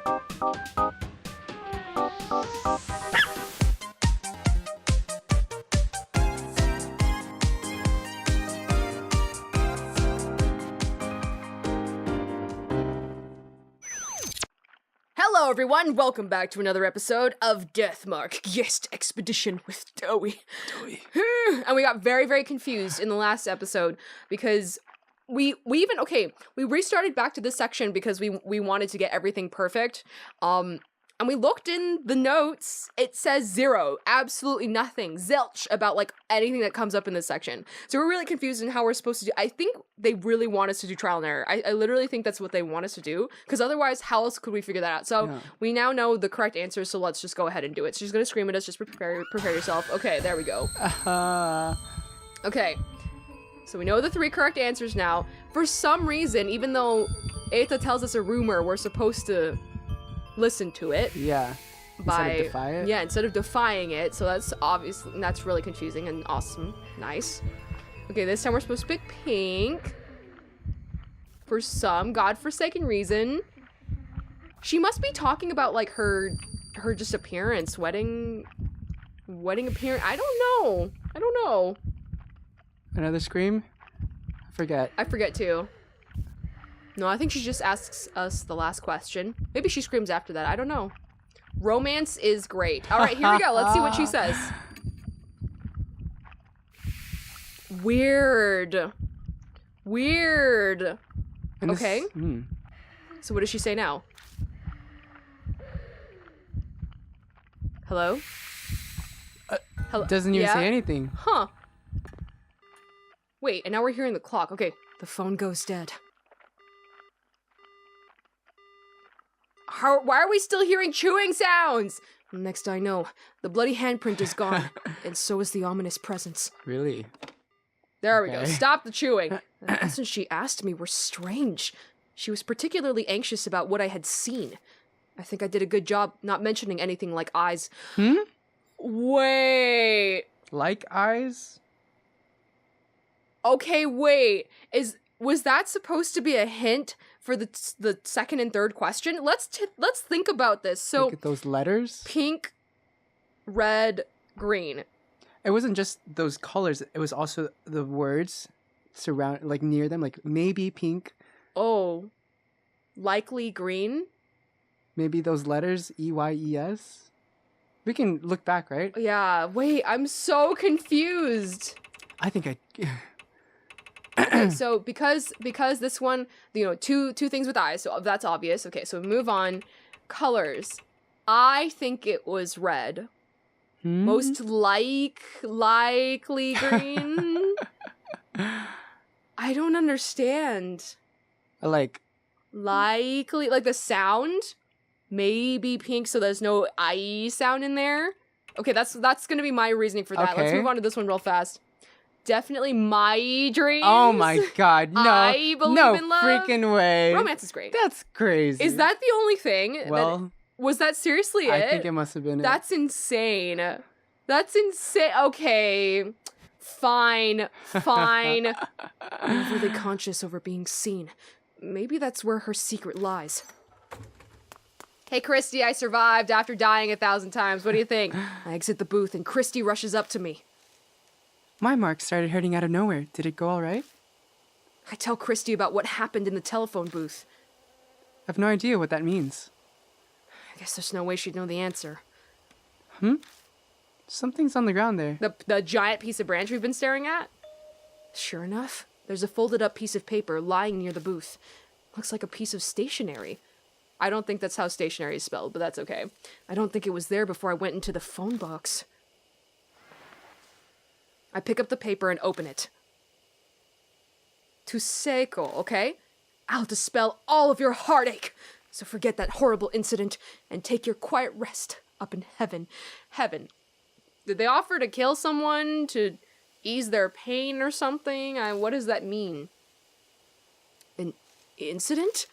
Hello everyone, welcome back to another episode of Deathmark Guest Expedition with Doughy. And we got very, very confused in the last episode because we restarted back to this section because we wanted to get everything perfect. And we looked in the notes, it says 0, absolutely nothing, zilch, about like anything that comes up in this section. So we're really confused in how we're supposed to do. I think they really want us to do trial and error. I literally think that's what they want us to do, because otherwise how else could we figure that out? So we now know the correct answer, so let's just go ahead and do it. So she's gonna scream at us, just prepare yourself. Okay, there we go. Okay, so we know the 3 correct answers now. For some reason, even though Eta tells us a rumor, we're supposed to listen to it. Yeah. Instead of defy it? Yeah, instead of defying it. So that's obviously, that's really confusing and awesome. Nice. Okay, this time we're supposed to pick pink. For some godforsaken reason. She must be talking about like her just appearance, wedding appearance. I don't know. Another scream? I forget too. No, I think she just asks us the last question. Maybe she screams after that. I don't know. Romance is great. All right, here we go. Let's see what she says. Weird. Okay. So what does she say now? Hello? Hello? Doesn't even say anything. Huh. Wait, and now we're hearing the clock. Okay, the phone goes dead. Why are we still hearing chewing sounds? Next I know, the bloody handprint is gone, and so is the ominous presence. Really? There we go. Stop the chewing. The lessons she asked me were strange. She was particularly anxious about what I had seen. I think I did a good job not mentioning anything like eyes. Wait. Like eyes? Okay, wait. Was that supposed to be a hint for the second and third question? Let's think about this. So look at those letters. Pink, red, green. It wasn't just those colors. It was also the words near them, like maybe pink. Oh, likely green. Maybe those letters EYES. We can look back, right? Yeah. Wait, I'm so confused. I think I. Okay, so because this one, two things with eyes, so that's obvious. Okay, so we move on. Colors. I think it was red. Most likely green. I don't understand. Likely, like the sound. Maybe pink, so there's no I sound in there. Okay, that's gonna be my reasoning for that. Okay. Let's move on to this one real fast. Definitely my dreams. Oh my god, no. I believe in love. Freaking way. Romance is great. That's crazy. Is that the only thing? Well, was that seriously it? I think it must have been That's insane. That's insane. Okay. Fine. Overly conscious over being seen. Maybe that's where her secret lies. Hey, Christy, I survived after dying 1,000 times. What do you think? I exit the booth and Christy rushes up to me. My mark started hurting out of nowhere. Did it go all right? I tell Christy about what happened in the telephone booth. I have no idea what that means. I guess there's no way she'd know the answer. Something's on the ground there. The giant piece of branch we've been staring at? Sure enough, there's a folded up piece of paper lying near the booth. Looks like a piece of stationery. I don't think that's how stationery is spelled, but that's okay. I don't think it was there before I went into the phone box. I pick up the paper and open it. To Seiko, okay? I'll dispel all of your heartache. So forget that horrible incident and take your quiet rest up in heaven. Heaven. Did they offer to kill someone to ease their pain or something? What does that mean? An incident?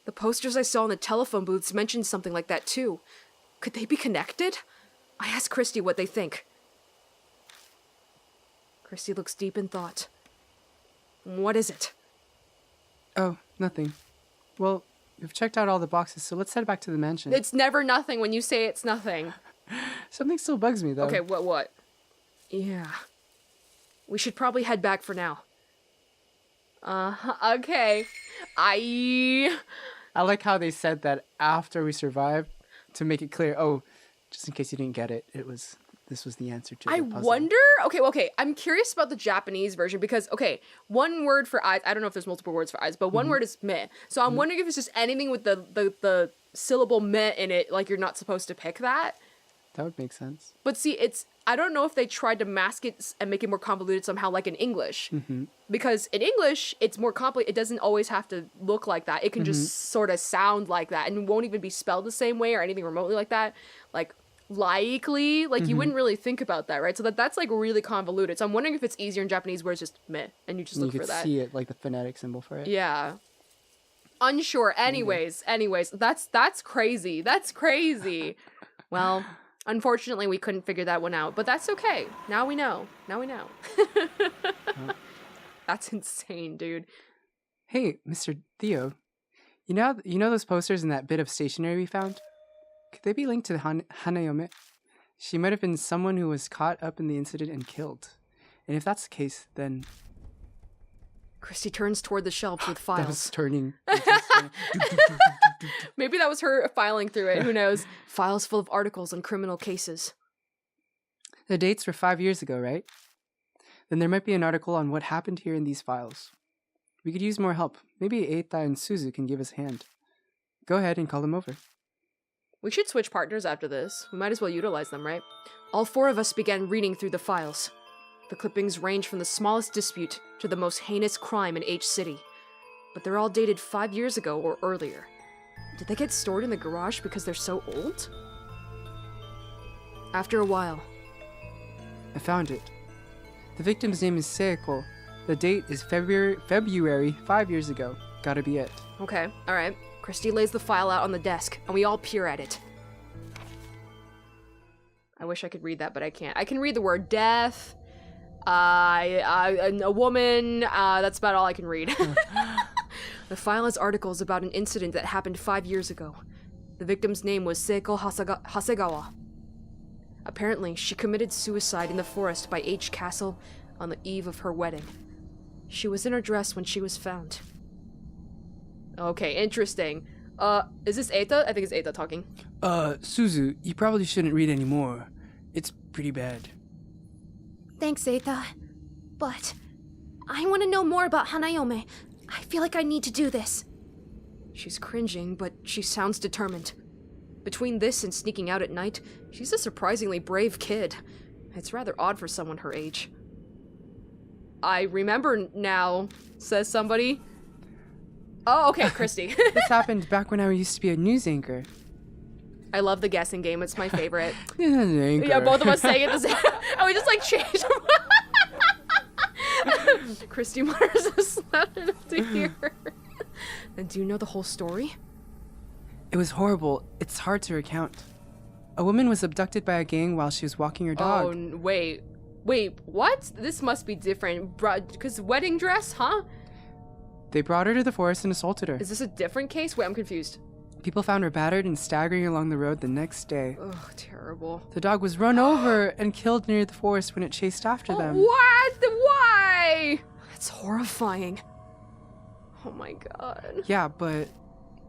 The posters I saw in the telephone booths mentioned something like that too. Could they be connected? I asked Christy what they think. Christy looks deep in thought. What is it? Oh, nothing. Well, We've checked out all the boxes, so let's head back to the mansion. It's never nothing when you say it's nothing. Something still bugs me, though. Okay, what? Yeah. We should probably head back for now. Okay. I like how they said that after we survived to make it clear. Oh, just in case you didn't get it, this was the answer to the puzzle. wonder. Okay. I'm curious about the Japanese version because one word for eyes. I don't know if there's multiple words for eyes, but one word is meh. So I'm wondering if it's just anything with the syllable meh in it, like you're not supposed to pick that. That would make sense. But see, I don't know if they tried to mask it and make it more convoluted somehow, like in English. Because in English, it's more complicated. It doesn't always have to look like that. It can just sort of sound like that and won't even be spelled the same way or anything remotely like that. Like, likely, like you wouldn't really think about that, right? So that's like really convoluted. So I'm wondering if it's easier in Japanese where it's just meh and you just look for that. You could see it, like the phonetic symbol for it. Yeah. Unsure. Anyways, that's crazy. That's crazy. Well, unfortunately, we couldn't figure that one out, but that's okay. Now we know. That's insane, dude. Hey, Mr. Theo, you know those posters in that bit of stationery we found? Could they be linked to Hanayome? She might have been someone who was caught up in the incident and killed. And if that's the case, then... Christy turns toward the shelves with files. That was turning. Maybe that was her filing through it. Who knows? Files full of articles on criminal cases. The dates were 5 years ago, right? Then there might be an article on what happened here in these files. We could use more help. Maybe Eita and Suzu can give us a hand. Go ahead and call them over. We should switch partners after this. We might as well utilize them, right? All four of us began reading through the files. The clippings range from the smallest dispute to the most heinous crime in H City. But they're all dated 5 years ago or earlier. Did they get stored in the garage because they're so old? After a while. I found it. The victim's name is Seiko. The date is February 5 years ago. Gotta be it. Okay, alright. Christy lays the file out on the desk, and we all peer at it. I wish I could read that, but I can't. I can read the word death, a woman, that's about all I can read. The file has articles about an incident that happened 5 years ago. The victim's name was Seiko Hasegawa. Apparently, she committed suicide in the forest by H Castle on the eve of her wedding. She was in her dress when she was found. Okay, interesting. Is this Eita? I think it's Eita talking. Suzu, you probably shouldn't read anymore. It's pretty bad. Thanks, Eita. But I want to know more about Hanayome. I feel like I need to do this. She's cringing, but she sounds determined. Between this and sneaking out at night, she's a surprisingly brave kid. It's rather odd for someone her age. I remember now, says somebody. Oh, okay, Christy. This happened back when I used to be a news anchor. I love the guessing game. It's my favorite. Anchor. Yeah, both of us saying it the same. And we just like changed. Christy mutters us loud enough to hear. And do you know the whole story? It was horrible. It's hard to recount. A woman was abducted by a gang while she was walking her dog. Oh, wait, what? This must be different. Because wedding dress, huh? They brought her to the forest and assaulted her. Is this a different case? Wait, I'm confused. People found her battered and staggering along the road the next day. Ugh, terrible. The dog was run over and killed near the forest when it chased after them. What? Why? That's horrifying. Oh my god. Yeah, but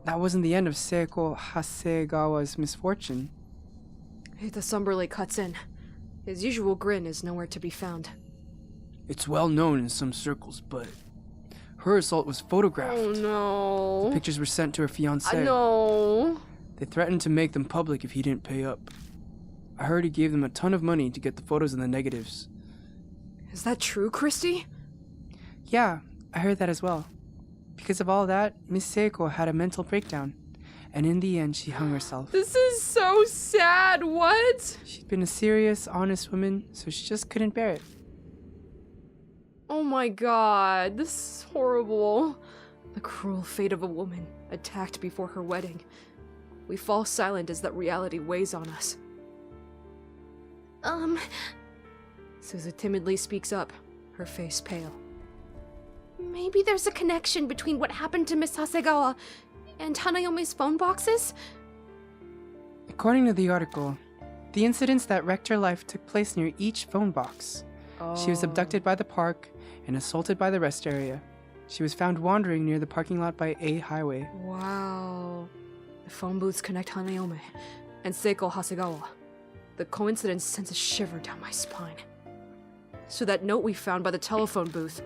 that wasn't the end of Seiko Hasegawa's misfortune. The somberly cuts in. His usual grin is nowhere to be found. It's well known in some circles, but her assault was photographed. Oh no. The pictures were sent to her fiancé. No. They threatened to make them public if he didn't pay up. I heard he gave them a ton of money to get the photos and the negatives. Is that true, Christy? Yeah, I heard that as well. Because of all that, Miss Seiko had a mental breakdown. And in the end, she hung herself. This is so sad. What? She'd been a serious, honest woman, so she just couldn't bear it. Oh my god, this is horrible. The cruel fate of a woman attacked before her wedding. We fall silent as that reality weighs on us. Suzu timidly speaks up, her face pale. Maybe there's a connection between what happened to Miss Hasegawa And Hanayome's phone boxes? According to the article, the incidents that wrecked her life took place near each phone box. She was abducted by the park and assaulted by the rest area. She was found wandering near the parking lot by A highway. Wow. The phone booths connect Hanayome and Seiko Hasegawa. The coincidence sends a shiver down my spine. So that note we found by the telephone booth,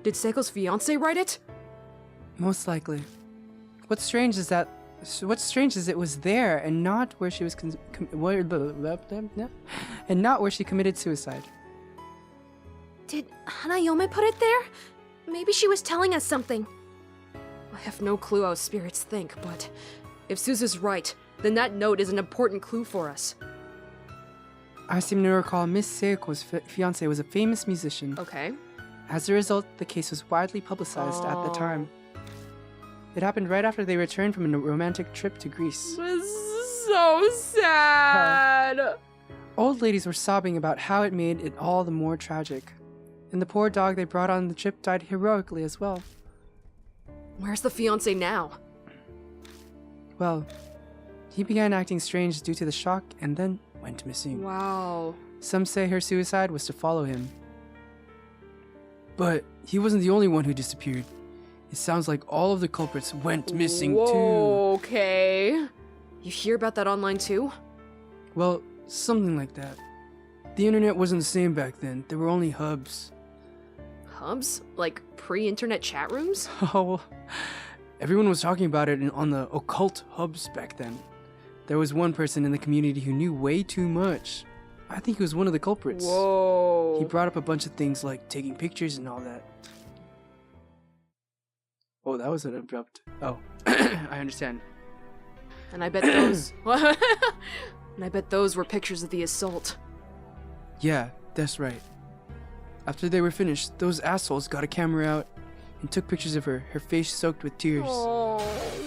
did Seiko's fiance write it? Most likely. What's strange is it was there and not where she was and not where she committed suicide. Did Hanayome put it there? Maybe she was telling us something. I have no clue how spirits think, but if Suzu's right, then that note is an important clue for us. I seem to recall Miss Seiko's fiance was a famous musician. Okay. As a result, the case was widely publicized at the time. It happened right after they returned from a romantic trip to Greece. This is so sad. Old ladies were sobbing about how it made it all the more tragic. And the poor dog they brought on the trip died heroically as well. Where's the fiance now? Well, he began acting strange due to the shock and then went missing. Wow. Some say her suicide was to follow him. But he wasn't the only one who disappeared. It sounds like all of the culprits went missing too. Okay. You hear about that online too? Well, something like that. The internet wasn't the same back then. There were only hubs. Hubs? Like pre-internet chat rooms? Oh, everyone was talking about it on the occult hubs back then. There was one person in the community who knew way too much. I think he was one of the culprits. Whoa. He brought up a bunch of things like taking pictures and all that. Oh, that was an abrupt. Oh, I understand. And I bet those... and I bet those were pictures of the assault. Yeah, that's right. After they were finished, those assholes got a camera out and took pictures of her face soaked with tears. Oh,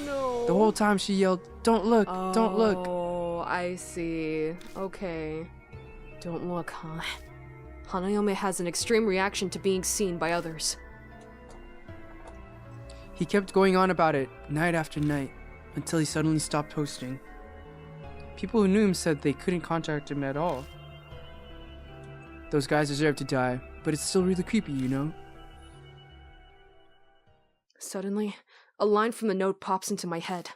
no. The whole time she yelled, "Don't look, don't look." Oh, I see. Okay. Don't look, huh? Hanayome has an extreme reaction to being seen by others. He kept going on about it night after night until he suddenly stopped posting. People who knew him said they couldn't contact him at all. Those guys deserve to die, but it's still really creepy, you know? Suddenly, a line from the note pops into my head.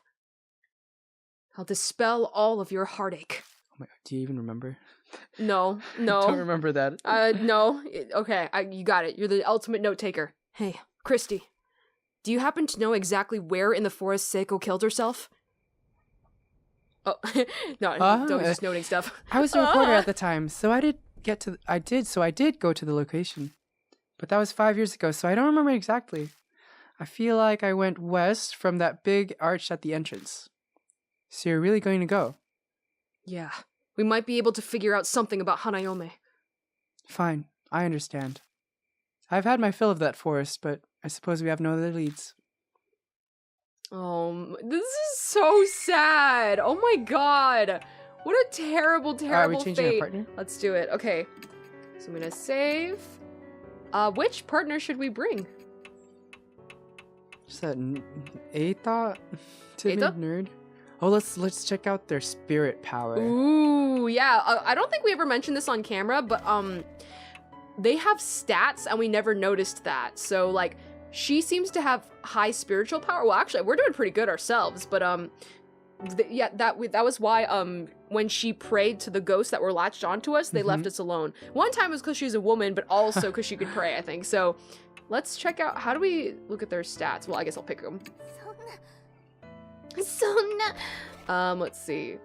I'll dispel all of your heartache. Oh my God, do you even remember? No. I don't remember that. No. Okay, you got it. You're the ultimate note taker. Hey, Christy. Do you happen to know exactly where in the forest Seiko killed herself? Oh, no, Doughy's just noting stuff. I was a reporter at the time, so I did go to the location. But that was 5 years ago, so I don't remember exactly. I feel like I went west from that big arch at the entrance. So you're really going to go? Yeah, we might be able to figure out something about Hanayome. Fine, I understand. I've had my fill of that forest, but I suppose we have no other leads. This is so sad. Oh my god. What a terrible, terrible Are we changing our fate. partner? Let's do it. Okay. So I'm gonna save. Which partner should we bring? Is that Eita? Timid Eita? nerd? Oh, let's check out their spirit power. Ooh, yeah. I don't think we ever mentioned this on camera, but they have stats and we never noticed that. So like she seems to have high spiritual power. Well, actually, we're doing pretty good ourselves, but yeah, that was why when she prayed to the ghosts that were latched onto us, they left us alone. One time it was because she's a woman, but also because she could pray, I think. So let's check out, how do we look at their stats? Well, I guess I'll pick them. Let's see.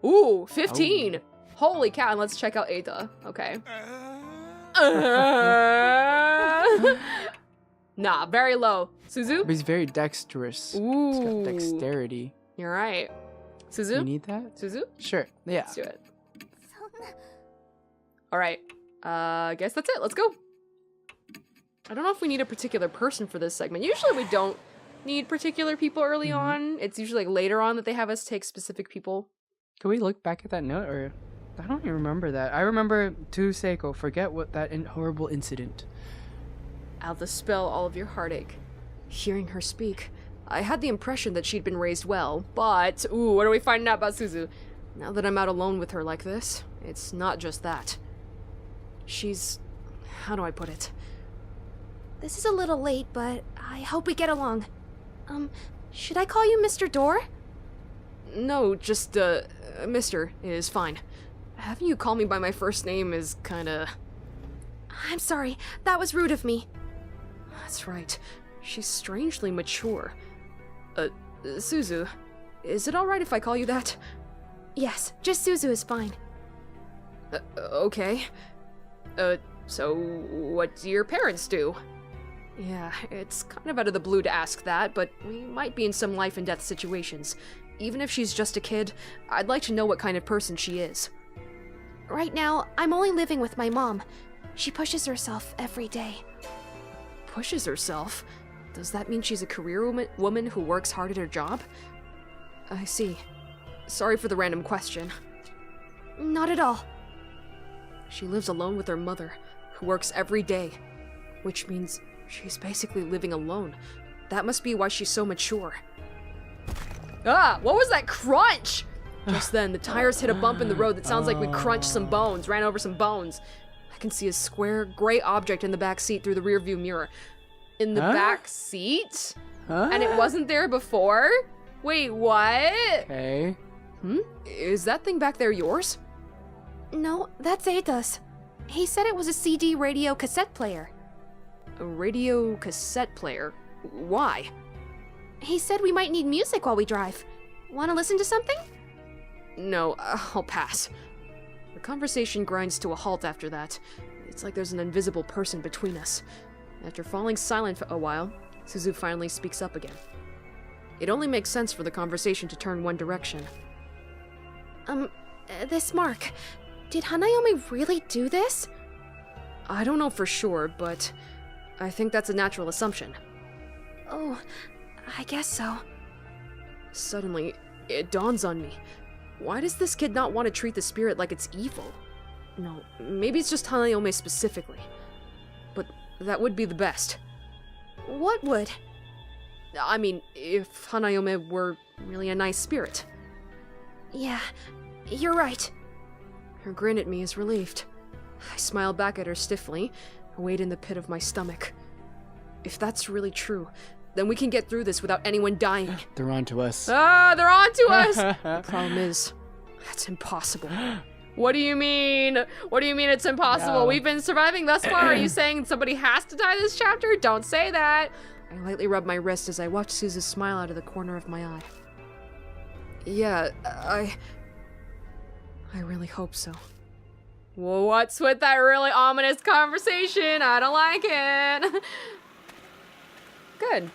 Ooh, 15. Oh. Holy cow, and let's check out Eita. Okay. Nah, very low. Suzu? But he's very dexterous. Ooh. He's got dexterity. You're right. Suzu? You need that? Suzu? Sure, yeah. Let's do it. Alright. I guess that's it. Let's go. I don't know if we need a particular person for this segment. Usually we don't need particular people early on. It's usually like later on that they have us take specific people. Can we look back at that note, or I don't even remember that. I remember to Seiko, forget what that horrible incident. I'll dispel all of your heartache. Hearing her speak, I had the impression that she'd been raised well, but, ooh, what are we finding out about Suzu? Now that I'm out alone with her like this, it's not just that. She's... how do I put it? This is a little late, but I hope we get along. Should I call you Mr. Door? No, just, Mr. is fine. Having you call me by my first name is kinda... I'm sorry, that was rude of me. That's right. She's strangely mature. Suzu, is it alright if I call you that? Yes, just Suzu is fine. Okay. So what do your parents do? Yeah, it's kind of out of the blue to ask that, but we might be in some life and death situations. Even if she's just a kid, I'd like to know what kind of person she is. Right now, I'm only living with my mom. She pushes herself every day. Pushes herself? Does that mean she's a career woman who works hard at her job? I see. Sorry for the random question. Not at all. She lives alone with her mother, who works every day, which means she's basically living alone. That must be why she's so mature. Ah, what was that crunch? Just then, the tires hit a bump in the road that sounds like we crunched some bones, ran over some bones. I can see a square, gray object in the back seat through the rearview mirror. In the back seat? And it wasn't there before? Wait, what? Okay. Is that thing back there yours? No, that's Eita's. He said it was a CD radio cassette player. A radio cassette player? Why? He said we might need music while we drive. Want to listen to something? No, I'll pass. The conversation grinds to a halt after that. It's like there's an invisible person between us. After falling silent for a while, Suzu finally speaks up again. It only makes sense for the conversation to turn one direction. This mark. Did Hanayome really do this? I don't know for sure, but I think that's a natural assumption. Oh, I guess so. Suddenly, it dawns on me. Why does this kid not want to treat the spirit like it's evil? No, maybe it's just Hanayome specifically. But that would be the best. What would? I mean, if Hanayome were really a nice spirit. Yeah, you're right. Her grin at me is relieved. I smile back at her stiffly, a weight in the pit of my stomach. If that's really true, then we can get through this without anyone dying. They're on to us. Ah, they're on to us! The problem is, that's impossible. What do you mean? What do you mean it's impossible? No. We've been surviving thus far. Are you saying somebody has to die this chapter? Don't say that. I lightly rub my wrist as I watch Suzu smile out of the corner of my eye. Yeah, I really hope so. Well, what's with that really ominous conversation? I don't like it. Good.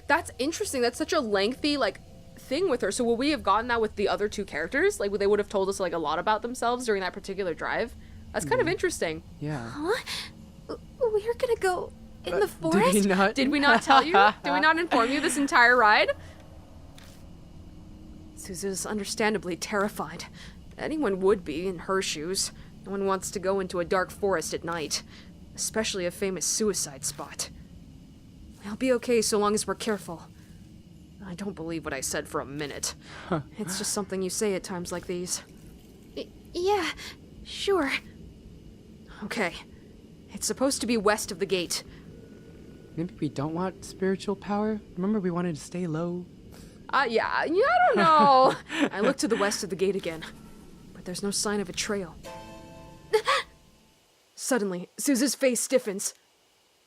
That's interesting. That's such a lengthy, thing with her. So will we have gotten that with the other two characters? Like, they would have told us, a lot about themselves during that particular drive? That's kind of interesting. Yeah. Huh? We're gonna go in the forest? Did we not tell you? Did we not inform you this entire ride? Suzu's understandably terrified. Anyone would be in her shoes. No one wants to go into a dark forest at night, especially a famous suicide spot. I'll be okay so long as we're careful. I don't believe what I said for a minute. It's just something you say at times like these. Yeah, sure. Okay. It's supposed to be west of the gate. Maybe we don't want spiritual power? Remember we wanted to stay low? Yeah, I don't know. I look to the west of the gate again, but there's no sign of a trail. Suddenly, Suzu's face stiffens.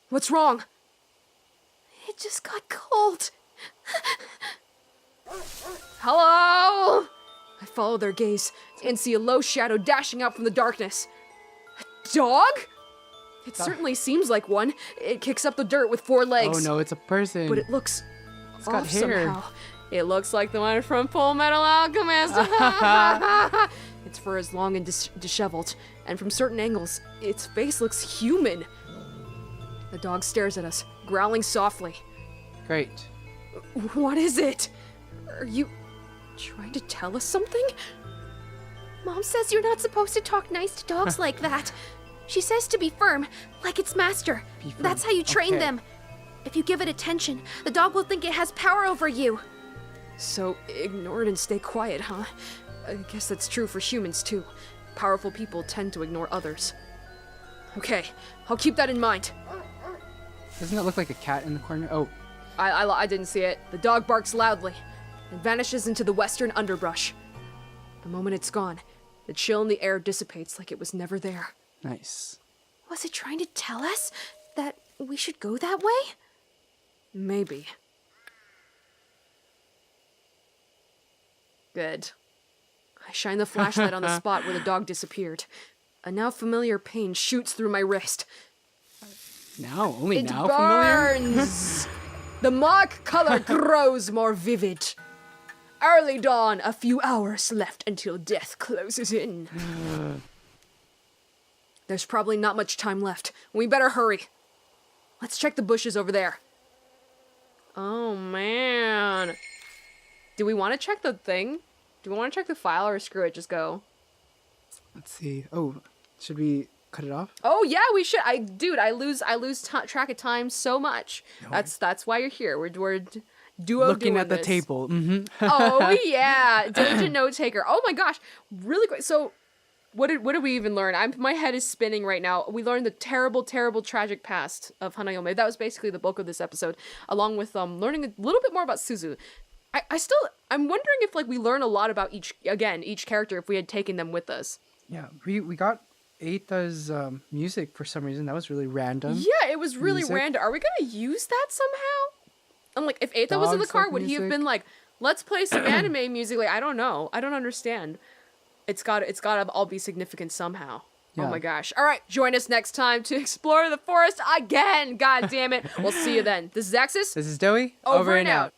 What's wrong? It just got cold. Hello? I follow their gaze and see a low shadow dashing out from the darkness. A dog? It certainly seems like one. It kicks up the dirt with 4 legs. Oh no, it's a person. But it looks It's got off hair. somehow. It looks like the one from Full Metal Alchemist. Its fur is long and disheveled, and from certain angles, its face looks human. The dog stares at us, growling softly. Great. What is it? Are you trying to tell us something? Mom says you're not supposed to talk nice to dogs like that. She says to be firm, like its master. Be firm. That's how you train Okay. them. If you give it attention, the dog will think it has power over you. So ignore it and stay quiet, huh? I guess that's true for humans too. Powerful people tend to ignore others. Okay, I'll keep that in mind. Doesn't it look like a cat in the corner? Oh, I didn't see it. The dog barks loudly and vanishes into the western underbrush. The moment it's gone, the chill in the air dissipates like it was never there. nice. Was it trying to tell us that we should go that way? Maybe. Good. I shine the flashlight on the spot where the dog disappeared. A now familiar pain shoots through my wrist. Now, only It now familiar? burns! The mark color grows more vivid. Early dawn, a few hours left until death closes in. There's probably not much time left. We better hurry. Let's check the bushes over there. Oh, man. Do we want to check the thing? Do we want to check the file or screw it, just go? Let's see. Oh, should we cut it off? Oh yeah, we should. I lose track of time so much. That's why you're here. We're duo Looking doing at the this. table. Mm-hmm. Oh yeah, diligent note taker. Oh my gosh, really quick. So, what did we even learn? My head is spinning right now. We learned the terrible, tragic past of Hanayome. That was basically the bulk of this episode, along with learning a little bit more about Suzu. I'm wondering if we learn a lot about each character if we had taken them with us. Yeah, we got Eita's music for some reason. That was really random. Yeah, it was really Music. random. Are we gonna use that somehow? I'm like, if Eita was in the Dogs car, like would he have music? been like, let's play some anime music? I don't know. I don't understand. It's gotta all be significant somehow. Oh Yeah. my gosh. All right, join us next time to explore the forest again. God damn it. We'll see you then. This is Axis. This is Doughy. Over and out.